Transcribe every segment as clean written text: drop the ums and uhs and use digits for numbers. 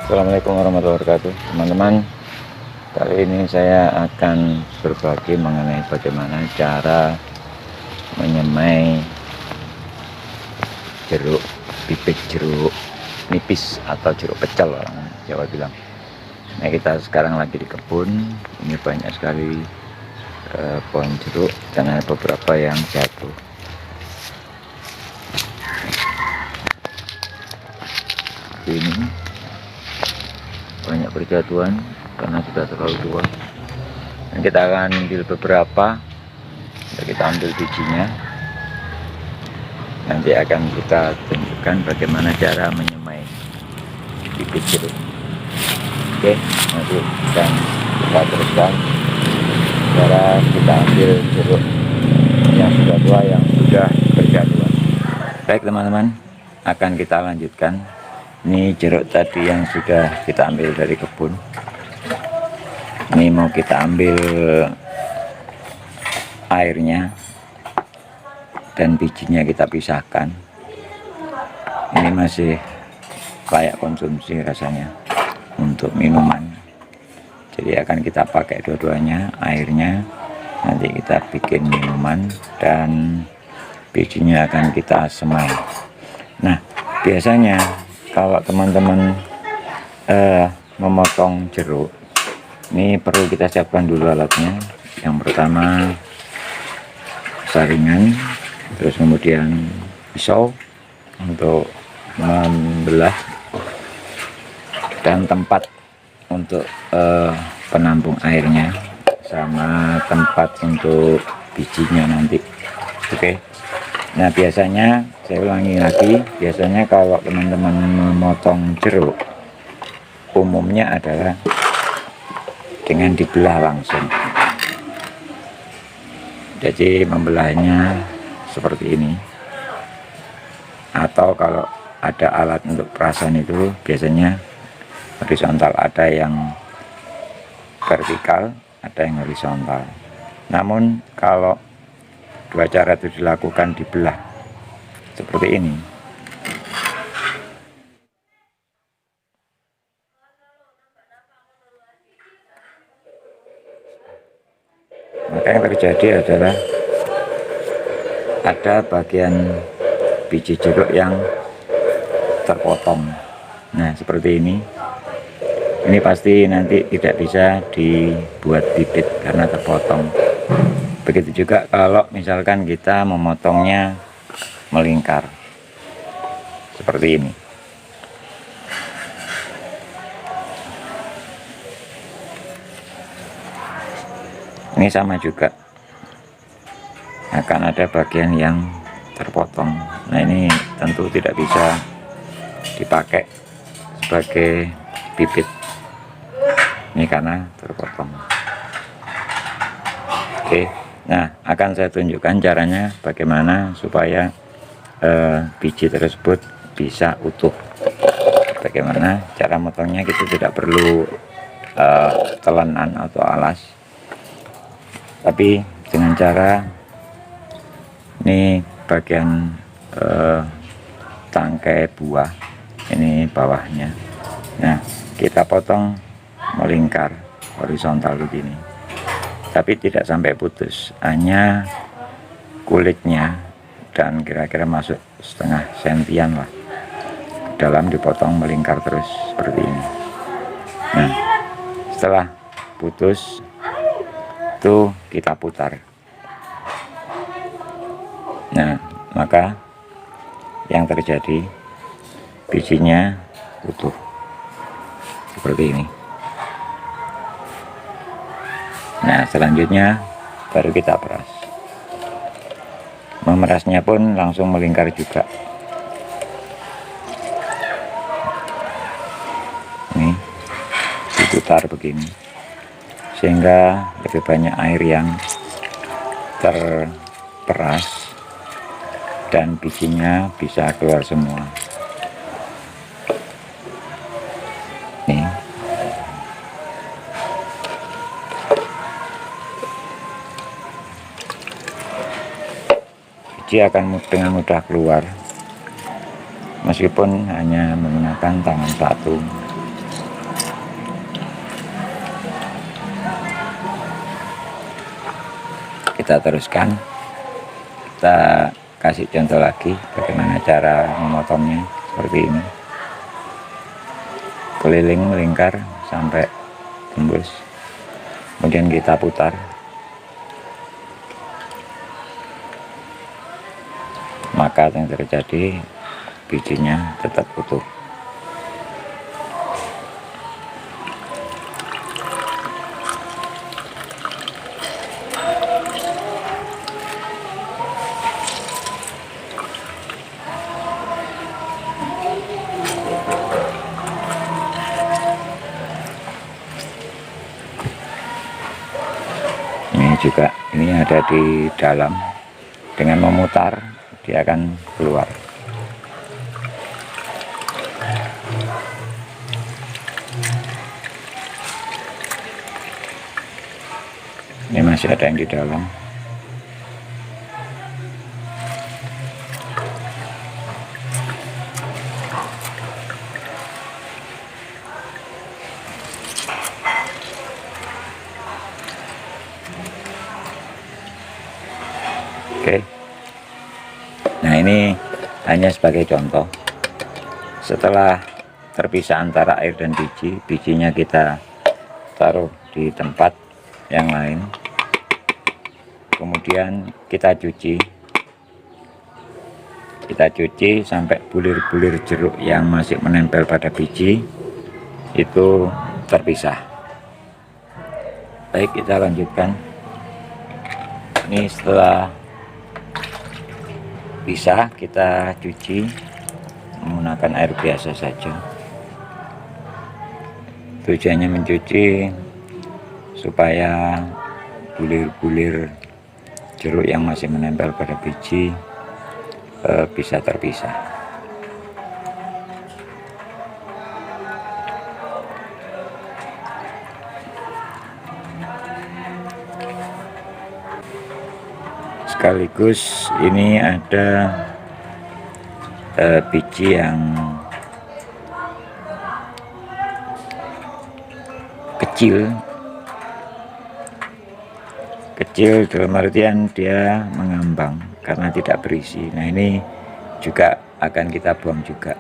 Assalamualaikum warahmatullahi wabarakatuh, teman-teman. Kali ini saya akan berbagi mengenai bagaimana cara menyemai jeruk, bibit jeruk nipis atau jeruk pecel orang Jawa bilang. Nah, kita sekarang lagi di kebun. Ini banyak sekali pohon jeruk dan ada beberapa yang jatuh. Ini banyak berjatuhan karena sudah terlalu tua, dan kita akan ambil beberapa. Kita ambil bijinya, nanti akan kita tunjukkan bagaimana cara menyemai bibit jeruk. Oke, nanti akan kita teruskan cara kita ambil jeruk yang sudah tua, yang sudah berjatuhan. Baik teman-teman, akan kita lanjutkan. Ini jeruk tadi yang sudah kita ambil dari kebun. Ini mau kita ambil airnya dan bijinya kita pisahkan. Ini masih layak konsumsi rasanya untuk minuman. Jadi akan kita pakai dua-duanya, airnya nanti kita bikin minuman dan bijinya akan kita semai. Nah, biasanya kalau teman-teman memotong jeruk, ini perlu kita siapkan dulu alatnya. Yang pertama saringan, terus kemudian pisau untuk membelah, dan tempat untuk penampung airnya, sama tempat untuk bijinya nanti. Oke. Nah, biasanya saya ulangi lagi, biasanya kalau teman-teman memotong jeruk, umumnya adalah dengan dibelah langsung. Jadi membelahnya seperti ini, atau kalau ada alat untuk perasan itu biasanya horizontal, ada yang vertikal, ada yang horizontal. Namun kalau dua cara itu dilakukan, dibelah seperti ini, maka yang terjadi adalah ada bagian biji jeruk yang terpotong. Nah, seperti ini pasti nanti tidak bisa dibuat bibit karena terpotong. Begitu juga kalau misalkan kita memotongnya melingkar seperti ini. Ini sama juga, akan ada bagian yang terpotong. Nah, ini tentu tidak bisa dipakai sebagai bibit, ini karena terpotong. Oke. Nah, akan saya tunjukkan caranya bagaimana supaya biji tersebut bisa utuh. Bagaimana cara motongnya, kita tidak perlu telenan atau alas, tapi dengan cara ini bagian tangkai buah, ini bawahnya. Nah, kita potong melingkar horizontal begini, tapi tidak sampai putus, hanya kulitnya dan kira-kira masuk setengah sentian lah dalam, dipotong melingkar terus seperti ini. Nah, setelah putus itu kita putar. Nah, maka yang terjadi bijinya utuh seperti ini. Nah, selanjutnya baru kita peras. Memerasnya pun langsung melingkar juga. Ini diputar begini, sehingga lebih banyak air yang terperas dan bijinya bisa keluar semua. Nih. Biji akan dengan mudah keluar meskipun hanya menggunakan tangan satu. kita teruskan. Kita kasih contoh lagi bagaimana cara memotongnya. Seperti ini, keliling melingkar sampai tembus, kemudian kita putar, maka yang terjadi bijinya tetap utuh. Juga ini ada di dalam, dengan memutar dia akan keluar. Ini masih ada yang di dalam. Oke. Nah, ini hanya sebagai contoh. Setelah terpisah antara air dan biji, bijinya kita taruh di tempat yang lain, kemudian kita cuci sampai bulir-bulir jeruk yang masih menempel pada biji itu terpisah. Baik, kita lanjutkan. Ini setelah bisa kita cuci menggunakan air biasa saja. Tujuannya mencuci supaya bulir-bulir jeruk yang masih menempel pada biji bisa terpisah. Sekaligus ini ada biji yang kecil dalam artian dia mengambang karena tidak berisi. Nah, ini juga akan kita buang juga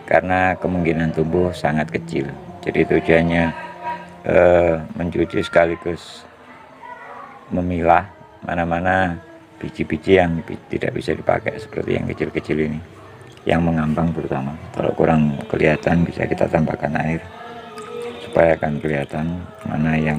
karena kemungkinan tumbuh sangat kecil. Jadi tujuannya mencuci sekaligus memilah mana-mana biji-biji yang tidak bisa dipakai, seperti yang kecil-kecil ini, yang mengambang terutama. Kalau kurang kelihatan bisa kita tambahkan air supaya akan kelihatan mana yang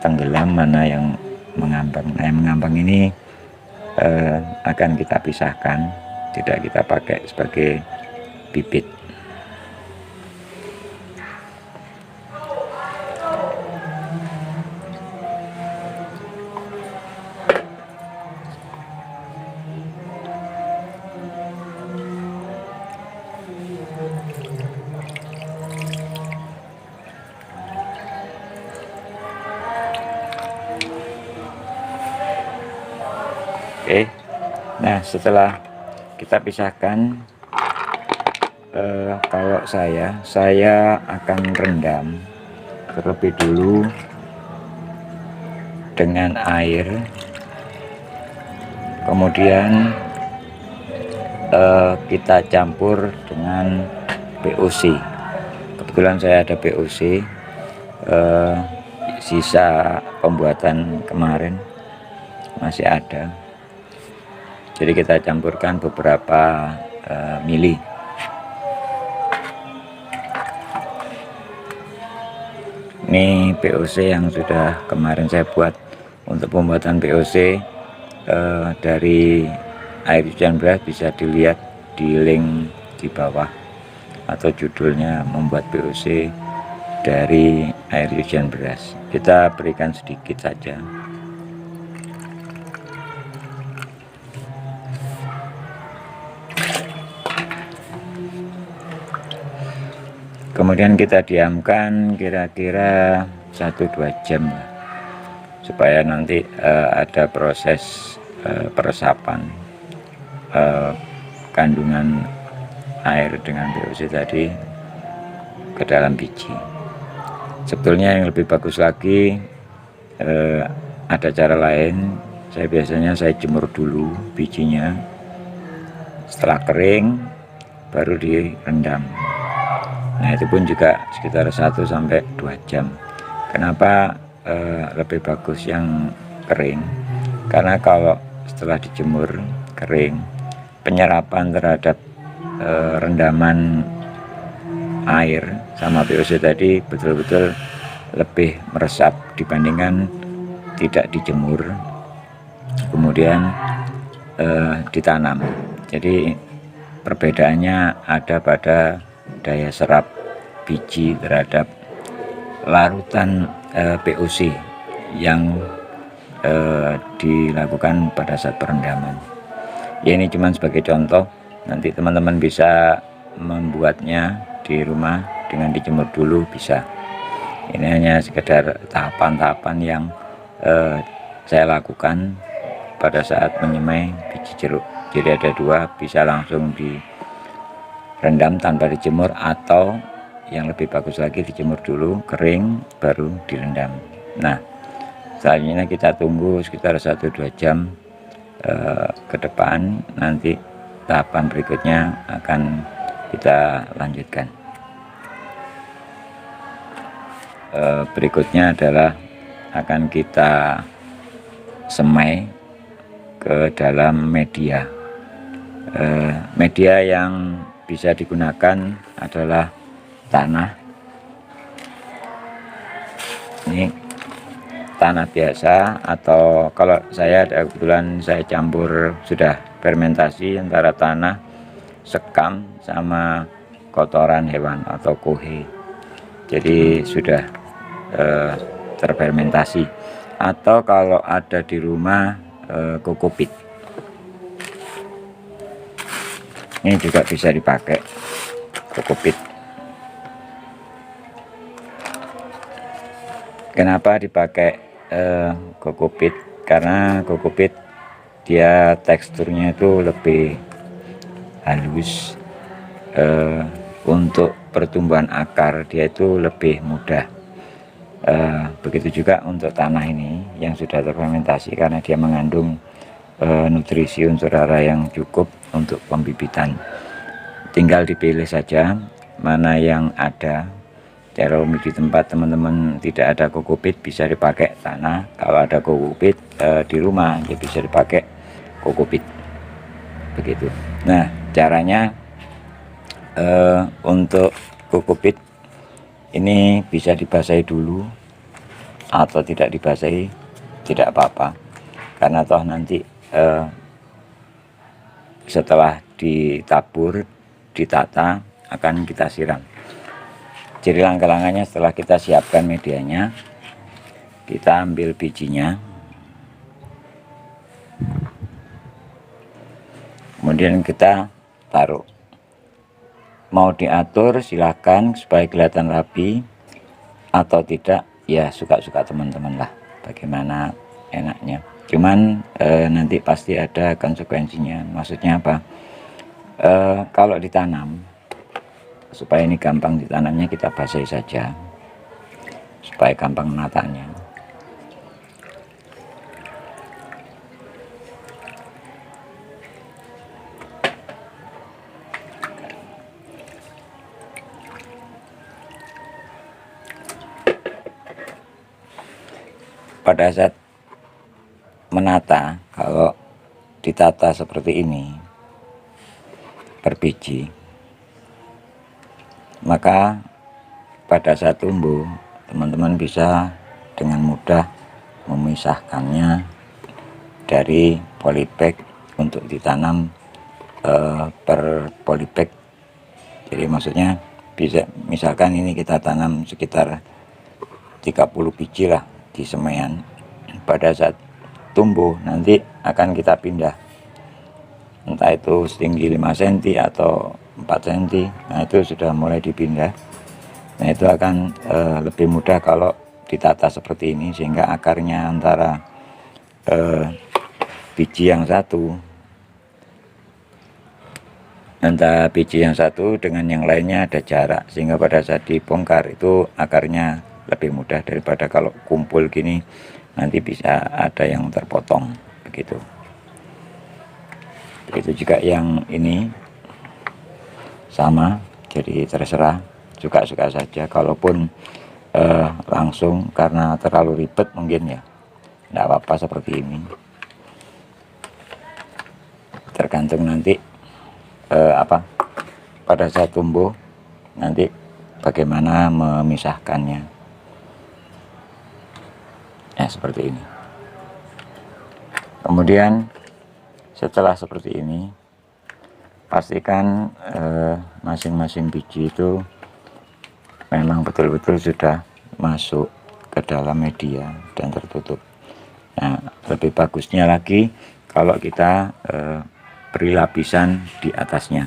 tenggelam, mana yang mengambang. Nah, yang mengambang ini akan kita pisahkan, tidak kita pakai sebagai bibit. Oke, nah setelah kita pisahkan, kalau saya akan rendam terlebih dulu dengan air, kemudian kita campur dengan POC. Kebetulan saya ada POC, sisa pembuatan kemarin masih ada. Jadi kita campurkan beberapa mili. Ini POC yang sudah kemarin saya buat. Untuk pembuatan POC dari air hujan beras bisa dilihat di link di bawah, atau judulnya membuat POC dari air hujan beras. Kita berikan sedikit saja. Kemudian kita diamkan kira-kira 1-2 jam supaya nanti ada proses peresapan kandungan air dengan POC tadi ke dalam biji. Sebetulnya yang lebih bagus lagi ada cara lain. Saya jemur dulu bijinya, setelah kering baru direndam. Nah itu pun juga sekitar 1-2 jam. Kenapa lebih bagus yang kering? Karena kalau setelah dijemur kering, penyerapan terhadap rendaman air sama VOC tadi betul-betul lebih meresap dibandingkan tidak dijemur kemudian ditanam. Jadi perbedaannya ada pada daya serap biji terhadap larutan VOC yang dilakukan pada saat perendaman. Ya ini cuma sebagai contoh, nanti teman-teman bisa membuatnya di rumah dengan dijemur dulu bisa. Ini hanya sekedar tahapan-tahapan yang saya lakukan pada saat menyemai biji jeruk. Jadi ada 2, bisa langsung direndam tanpa dijemur, atau yang lebih bagus lagi dijemur dulu kering baru direndam. Nah selanjutnya kita tunggu sekitar 1-2 jam ke depan, nanti tahapan berikutnya akan kita lanjutkan. Berikutnya adalah akan kita semai ke dalam media. Media yang bisa digunakan adalah tanah. Ini tanah biasa, atau kalau saya kebetulan saya campur sudah fermentasi antara tanah, sekam sama kotoran hewan atau kohe. Jadi sudah terfermentasi. Atau kalau ada di rumah kokopit, ini juga bisa dipakai kokopit. Kenapa dipakai kokopit? Karena kokopit dia teksturnya itu lebih halus, untuk pertumbuhan akar dia itu lebih mudah. Begitu juga untuk tanah ini yang sudah terfermentasi, karena dia mengandung nutrisi unsur hara yang cukup untuk pembibitan. Tinggal dipilih saja mana yang ada. Kalau di tempat teman-teman tidak ada kokopit, bisa dipakai tanah. Kalau ada kokopit di rumah, ya bisa dipakai kokopit. Begitu. Nah caranya untuk kokopit ini bisa dibasahi dulu atau tidak dibasahi tidak apa-apa, karena toh nanti setelah ditabur, ditata, akan kita siram. Jadi langkah-langkahnya setelah kita siapkan medianya, kita ambil bijinya, kemudian kita taruh. Mau diatur silahkan supaya kelihatan rapi, atau tidak ya suka-suka teman-teman lah, bagaimana enaknya. Cuman nanti pasti ada konsekuensinya. Maksudnya apa? Kalau ditanam, supaya ini gampang ditanamnya, kita basahi saja supaya gampang menatanya. Pada saat menata, kalau ditata seperti ini per biji, maka pada saat tumbuh teman-teman bisa dengan mudah memisahkannya dari polybag untuk ditanam per polybag. Jadi maksudnya bisa, misalkan ini kita tanam sekitar 30 biji lah di semaian, pada saat tumbuh nanti akan kita pindah, entah itu setinggi 5 cm atau 4 cm. Nah itu sudah mulai dipindah. Nah itu akan lebih mudah kalau ditata seperti ini, sehingga akarnya antara biji yang satu dengan yang lainnya ada jarak, sehingga pada saat dibongkar itu akarnya lebih mudah daripada kalau kumpul gini nanti bisa ada yang terpotong begitu. Begitu juga yang ini sama, jadi terserah, suka-suka saja. Kalaupun langsung karena terlalu ribet mungkin ya tidak apa-apa seperti ini, tergantung nanti pada saat tumbuh nanti bagaimana memisahkannya ya, seperti ini. Kemudian setelah seperti ini, pastikan masing-masing biji itu memang betul-betul sudah masuk ke dalam media dan tertutup. Nah, lebih bagusnya lagi kalau kita beri lapisan di atasnya.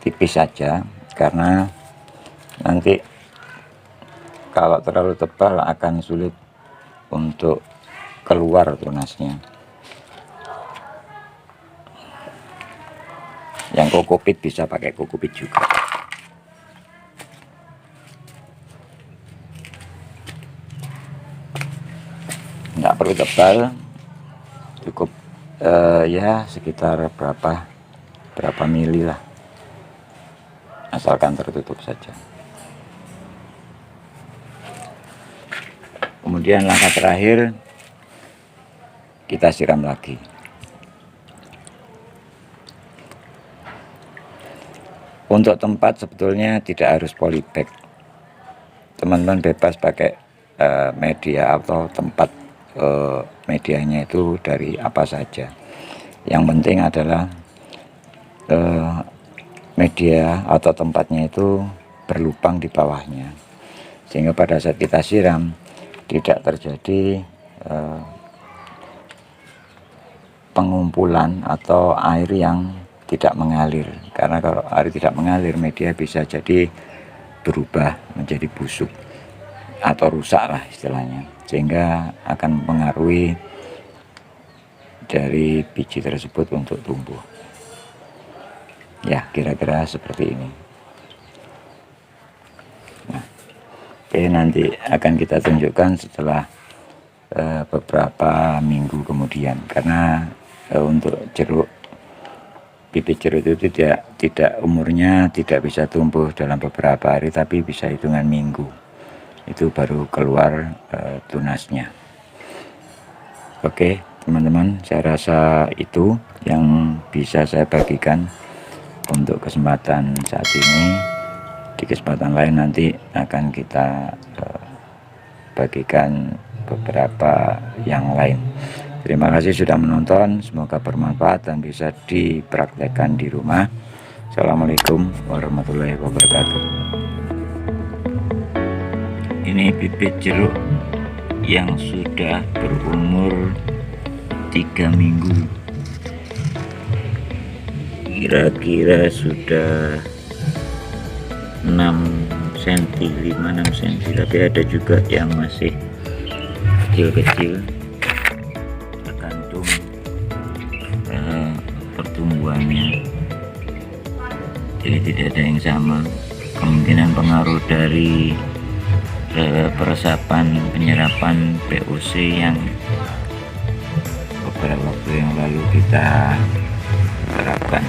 Tipis saja, karena nanti kalau terlalu tebal akan sulit untuk keluar tunasnya. Yang kokopit bisa pakai kokopit juga. Nggak perlu tebal, cukup ya sekitar berapa mili lah, asalkan tertutup saja. Kemudian langkah terakhir, kita siram lagi. Untuk tempat sebetulnya tidak harus polybag, teman-teman bebas pakai media atau tempat medianya itu dari apa saja. Yang penting adalah media atau tempatnya itu berlubang di bawahnya, sehingga pada saat kita siram tidak terjadi pengumpulan atau air yang tidak mengalir. Karena kalau air tidak mengalir, media bisa jadi berubah menjadi busuk atau rusak lah istilahnya, sehingga akan mempengaruhi dari biji tersebut untuk tumbuh. Ya, kira-kira seperti ini. Nah, oke, nanti akan kita tunjukkan setelah beberapa minggu kemudian, karena untuk jeruk, bibit jeruk itu tidak umurnya tidak bisa tumbuh dalam beberapa hari, tapi bisa hitungan minggu itu baru keluar tunasnya. Oke teman-teman, saya rasa itu yang bisa saya bagikan untuk kesempatan saat ini. Di kesempatan lain nanti akan kita bagikan beberapa yang lain. Terima kasih sudah menonton, semoga bermanfaat dan bisa dipraktekkan di rumah. Assalamualaikum warahmatullahi wabarakatuh. Ini bibit jeruk yang sudah berumur 3 minggu, kira-kira sudah 6 cm, 5-6 cm, tapi ada juga yang masih kecil-kecil, tergantung pertumbuhannya. Jadi tidak ada yang sama. Kemungkinan pengaruh dari peresapan penyerapan VOC yang beberapa waktu yang lalu kita terapkan.